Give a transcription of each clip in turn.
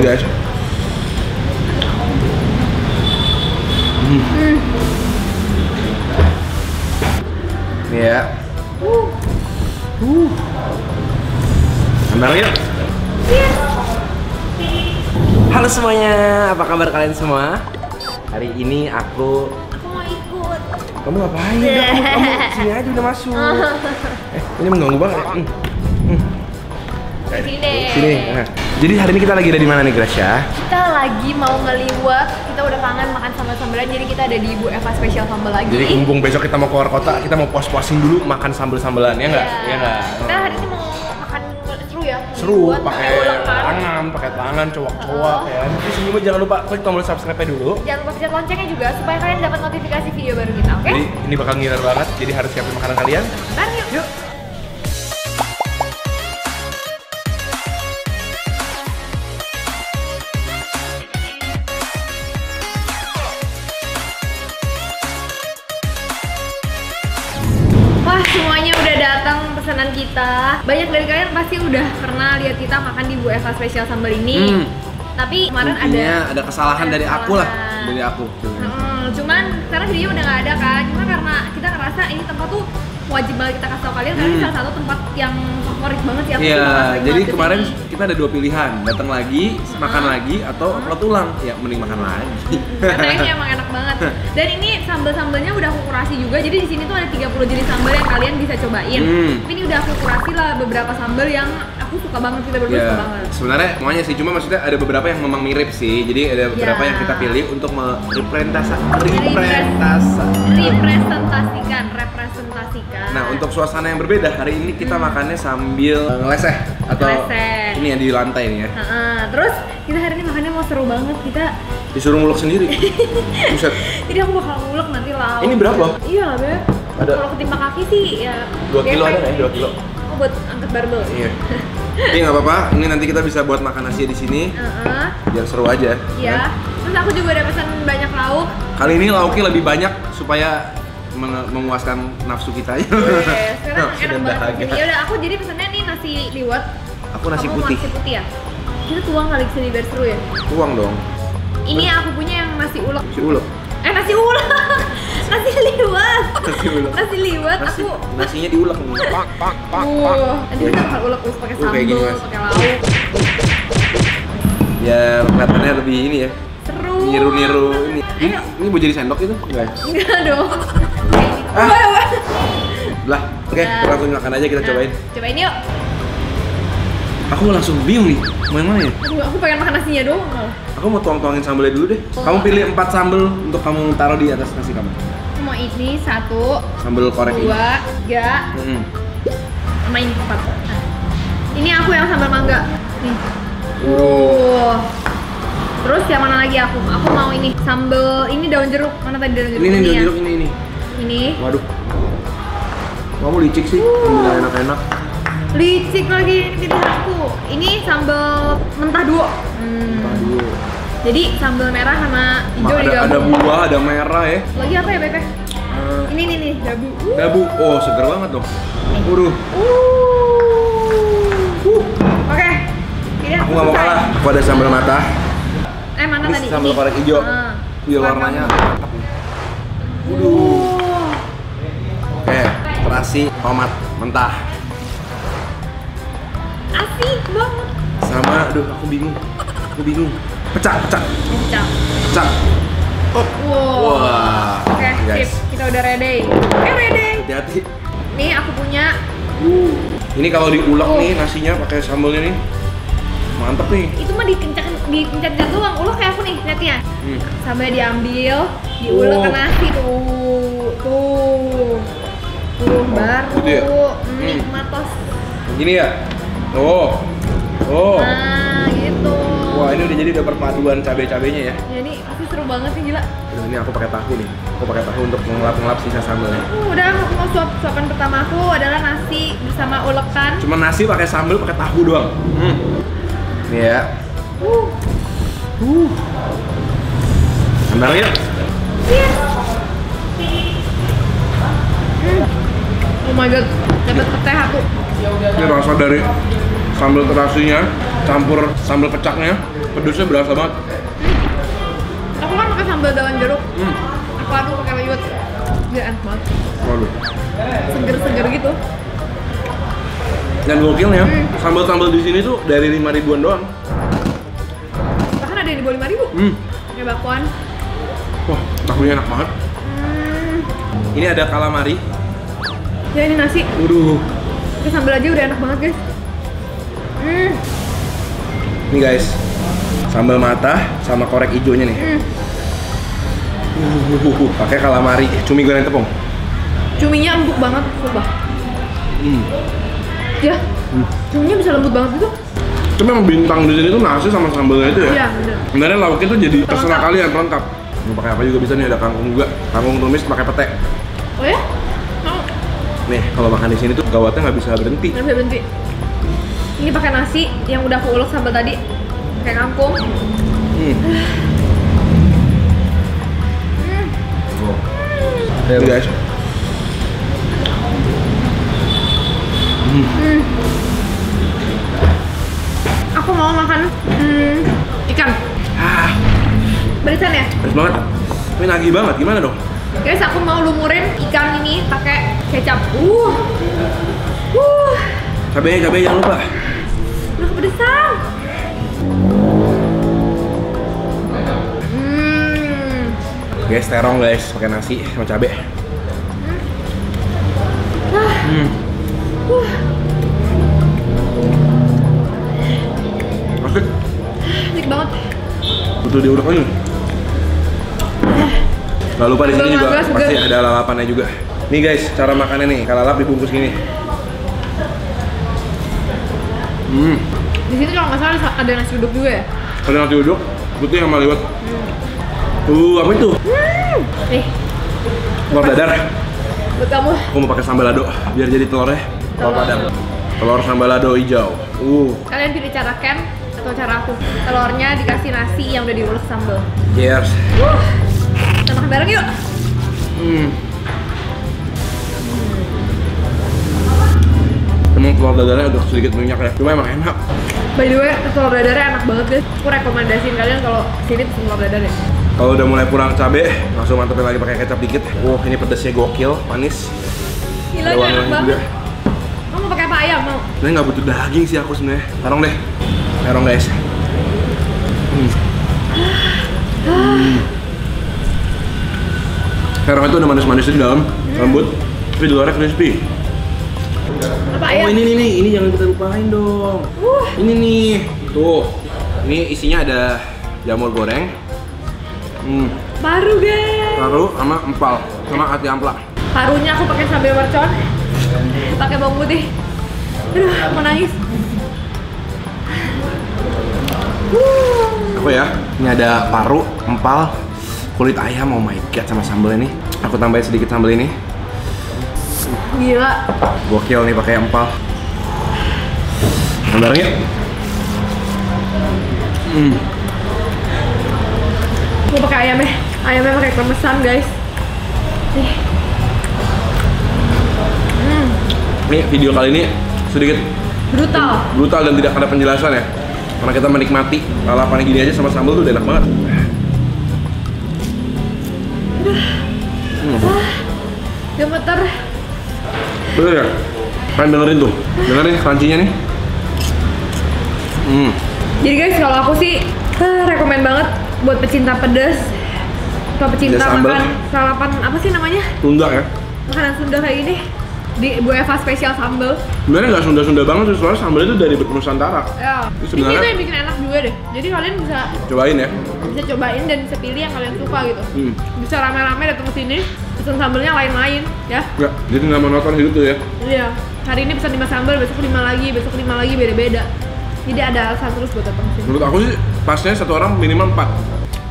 guys. Nih ya. Ambil yuk. Halo semuanya, apa kabar kalian semua? Hari ini aku mau ikut. Kamu ngapain? Udah, kamu sini aja udah masuk. Ini mengganggu banget. Sini deh. Sini. Nah. Jadi hari ini kita lagi ada di mana nih, Gracia? Kita lagi mau ngeliwat. Kita udah kangen makan sambal-sambalan. Jadi kita ada di Ibu Eva Spesial Sambal lagi. Jadi mumpung besok kita mau keluar kota, kita mau puas-puasin dulu makan sambal-sambalan, ya nggak? Iya. Ya nggak? Kita hari ini mau makan seru ya. Seru, Buat pakai tangan, cowok-cowok ya. Terus sebelumnya jangan lupa klik tombol subscribe-nya dulu. Jangan lupa pencet loncengnya juga supaya kalian dapat notifikasi video baru kita, oke? Jadi ini bakal ngiler banget, jadi harus siapin makanan kalian. Bentar yuk. Yuk. Wah, semuanya udah datang pesanan kita. Banyak dari kalian pasti udah pernah lihat kita makan di Bu Eva Spesial Sambal ini. Tapi kemarin ada kesalahan dari aku lah, dari aku. Cuman sekarang video udah nggak ada kan. Cuma karena kita ngerasa ini tempat tuh wajib banget kita kasih tau kalian karena ini salah satu tempat yang favorit banget ya. Iya, jadi kemarin kita ada dua pilihan, datang lagi, makan lagi, atau upload ulang. Ya mending makan lagi. Karena ini emang enak banget. Dan ini sambal-sambalnya udah aku kurasi juga. Jadi di sini tuh ada 30 jenis sambal yang kalian bisa cobain. Tapi ini udah aku kurasi lah beberapa sambal yang aku suka banget, kita berdua suka banget. Sebenarnya semuanya sih, cuma maksudnya ada beberapa yang memang mirip sih. Jadi ada beberapa yang kita pilih untuk representasikan. Nah, untuk suasana yang berbeda, hari ini kita makannya sambil ngeleseh atau ini yang di lantai nih ya. Terus kita hari ini makannya mau seru banget, kita disuruh ngulek sendiri. Buset. Jadi aku bakal ngulek nanti lauk. Ini berapa? Iya lah, Beb. Ada. Kalau ketimpa kaki sih ya 2 kilo ada nggak ya? 2 kilo. Oh, buat angkat barbel. Iya. Ini nggak apa-apa. Ini nanti kita bisa buat makan nasi di sini. Biar seru aja. Iya. Terus aku juga udah pesan banyak lauk. Kali ini lauknya lebih banyak supaya memuaskan nafsu kita. Sekarang enak banget. Ya udah, aku jadi pesannya nih nasi liwet. Aku nasi putih. Nasi putih ya. Kita tuang kali kesini biar seru ya. Tuang dong. Ini aku punya yang nasi ulek. Nasi ulek. Nasi ulek. Nasi liwet. Nasi ulek. Nasi liwet. Aku nasinya diulek nih. Nanti kita bakal ulek terus pakai sambal, pakai lauk. Ya kelihatannya lebih ini ya. Seru. Niru-niru ini. Ini mau jadi sendok itu? Enggak. Enggak dong. Lah, oke, kita langsung makan aja, kita cobain. Cobain yuk. Aku langsung bingung nih, mau yang mana ya? Aduh, aku pengen makan nasinya doang malah. Aku mau tuang-tuangin sambalnya dulu deh. Kamu pilih 4 sambal untuk kamu taruh di atas nasi kamu. Aku mau ini 1, sambal korek 2, 3, sama ini 4. Nah, ini aku yang sambal mangga. Nih. Terus yang mana lagi aku? Aku mau ini sambal ini daun jeruk. Mana tadi daun jeruk? Ini daun jeruk ini. Ini. Waduh. Kamu licik sih, ambil enak-enak. Licik lagi ini pilihan aku. Ini sambal mentah duo. Jadi sambal merah sama hijau digabung. Ada buah, ada merah ya. Lagi apa ya, Bebe? Ini nih, dabu. Dabu. Oh, seger banget dong. Waduh. Oke. Aku nggak mau kalah. Aku ada sambal mata. Mana ini tadi? sambal korek hijau. Biar warnanya mantap. Oke, terasi tomat mentah. Asik banget. Sama, aduh aku bingung. Pecah. Oh. Wah. Oke, sip. Kita udah ready. Ready. Hati-hati. Nih aku punya. Ini kalau diulek nih nasinya pakai sambalnya nih. Mantep nih. Itu mah dipencet doang. Ulek kayak aku nih, lihat ya. Sambil diambil, diulek ke nasi tuh. Baru gitu ya? nikmat tos. Gini ya? Oh. Nah, gitu. Wah, ini udah perpaduan cabai-cabainya ya. Ya ini pasti seru banget nih, gila. Ini aku pakai tahu nih. Aku pakai tahu untuk ngelap sisa sambalnya. Udah, aku mau suapan pertama aku adalah nasi bersama ulekan. Cuma nasi pakai sambal, pakai tahu doang. Nih ya. Ambil yuk. Oh my god, dapat peteh aku. Ini rasa dari sambal terasinya campur sambal pecaknya Pedusnya berasa banget. Aku kan pakai sambal daun jeruk. Aku aduk pakai liwet. Dia enak banget. Waduh. Seger-seger gitu. Dan gokilnya, sambal-sambal di sini tuh dari 5 ribuan doang. Bahkan ada yang di bawah 5.000. Kayak bakwan. Wah, tahunya enak banget. Ini ada calamari. Ya ini nasi. Waduh. Ini sambal aja udah enak banget guys. Nih guys, sambal mata sama korek hijaunya nih. Pakai calamari, cumi goreng tepung. Cuminya empuk banget, sumpah. Ya, cuminya bisa lembut banget gitu. Cuma yang bintang di sini tuh nasi sama sambalnya itu ya. Iya, bener. Sebenarnya lauknya tuh jadi terserah kalian, pelengkap. Mau pakai apa juga bisa nih, ada kangkung juga. Kangkung tumis pakai pete. Oh ya? Mau? Nih, kalau makan di sini tuh gawatnya nggak bisa berhenti. Nggak bisa berhenti. Ini pakai nasi yang udah aku ulek sambal tadi, kayak kangkung. Nih guys. Aku mau makan ikan. Berisan ya? Pedes banget. Ini nagih banget, gimana dong? Guys, aku mau lumurin ikan ini pakai kecap. Cabenya jangan lupa. Udah kepedesan. Guys, terong guys, pakai nasi sama cabe. Asik. Asik banget. Betul diulek lagi. Gak lupa di sini juga pasti ada lalapannya juga. Nih guys, cara makannya nih, kalau lalap dibungkus gini. Di sini kalau nggak salah ada nasi uduk juga ya? Ada nasi uduk, putih sama liwet. Apa itu? Nih. Telur dadar. Buat kamu. Aku mau pakai sambal lado, biar jadi telurnya telur padang. Telur sambal lado hijau. Kalian pilih cara Ken atau cara aku. Telurnya dikasih nasi yang udah diulek sambal. Cheers. Kita makan bareng yuk. Emang telur dadarnya agak sedikit minyak ya, cuma emang enak. By the way, telur dadarnya enak banget guys. Aku rekomendasiin kalian kalau sini pesen telur dadar ya. Kalau udah mulai kurang cabe, langsung mantepin lagi pakai kecap dikit. Ini pedasnya gokil, manis. Gila, enak banget. Kamu mau pakai apa, ayam mau? Sebenarnya nggak butuh daging sih aku sebenarnya. Terong deh, terong guys. Terong itu udah manis-manis di dalam, lembut, tapi di luarnya crispy. Apa ayam? Ini jangan kita lupain dong. Ini nih, tuh. Ini isinya ada jamur goreng. Paru guys. Paru sama empal, sama ati ampla. Parunya aku pakai sambal mercon, pakai bawang putih. Aduh, mau nangis. Aku ya, ini ada paru, empal, kulit ayam. Oh my god, sama sambal ini. Aku tambahin sedikit sambal ini. Gila. Gokil nih pakai empal. Makan bareng yuk. Mau pakai ayamnya. Ayamnya pakai kremesan guys. Nih. Ini video kali ini sedikit brutal dan tidak ada penjelasan ya. Karena kita menikmati lalapan gini aja sama sambal tuh udah enak banget. Gemeter. Bener ya? Kalian dengerin tuh. Dengerin crunchy-nya nih. Jadi guys, kalau aku sih rekomen banget buat pecinta pedas atau pecinta makan lalapan apa sih namanya? Sunda ya? Makanan Sunda kayak gini di Bu Eva spesial sambal. Sebenarnya nggak Sunda-Sunda banget sih, soalnya sambal itu dari Nusantara. Ya. Ini sebenarnya itu yang bikin enak juga deh. Jadi kalian bisa cobain ya. Bisa cobain dan bisa pilih yang kalian suka gitu. Bisa rame-rame datang ke sini, pesen sambalnya lain-lain ya. Nggak, jadi nggak monoton gitu ya. Iya. Hari ini pesan 5 sambal, besok 5 lagi, besok 5 lagi, beda-beda. Jadi ada alasan terus buat datang sini. Menurut aku sih pasnya satu orang minimal 4.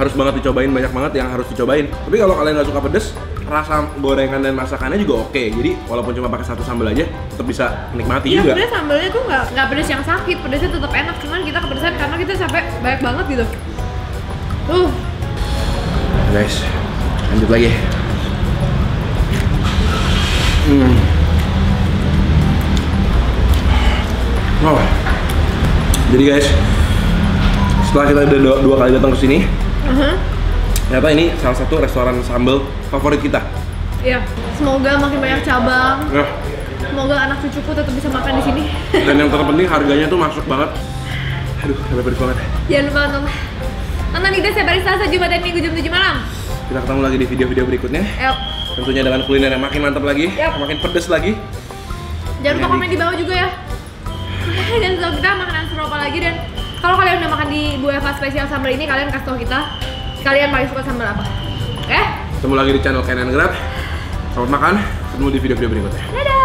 Harus banget dicobain, banyak banget yang harus dicobain. Tapi kalau kalian nggak suka pedes, rasa gorengan dan masakannya juga oke. Jadi walaupun cuma pakai satu sambal aja, tetap bisa menikmati juga. Iya, sambalnya tuh nggak pedes yang sakit, pedesnya tetap enak. Cuman kita kepedesan karena kita sampai banyak banget gitu. Guys, lanjut lagi. Jadi guys, setelah kita udah dua kali datang ke sini, ternyata ini salah satu restoran sambal favorit kita. Iya, semoga makin banyak cabang. Ya. Semoga anak cucuku tetap bisa makan di sini. Dan yang terpenting harganya tuh masuk banget. Aduh, sampai pedes banget. Jangan lupa nonton Midas ya hari Selasa, Jumat, dan Minggu jam 7 malam. Kita ketemu lagi di video-video berikutnya. Yuk. Tentunya dengan kuliner yang makin mantap lagi, makin pedes lagi. Jangan lupa komen di bawah juga ya. Dan tahu kita makanan seru apa lagi, dan kalau kalian udah makan di Bu Eva spesial sambal ini, kalian kasih tahu kita kalian paling suka sambal apa. Oke? Ketemu lagi di channel Ken and Grab. Selamat makan, ketemu di video-video berikutnya. Dadah.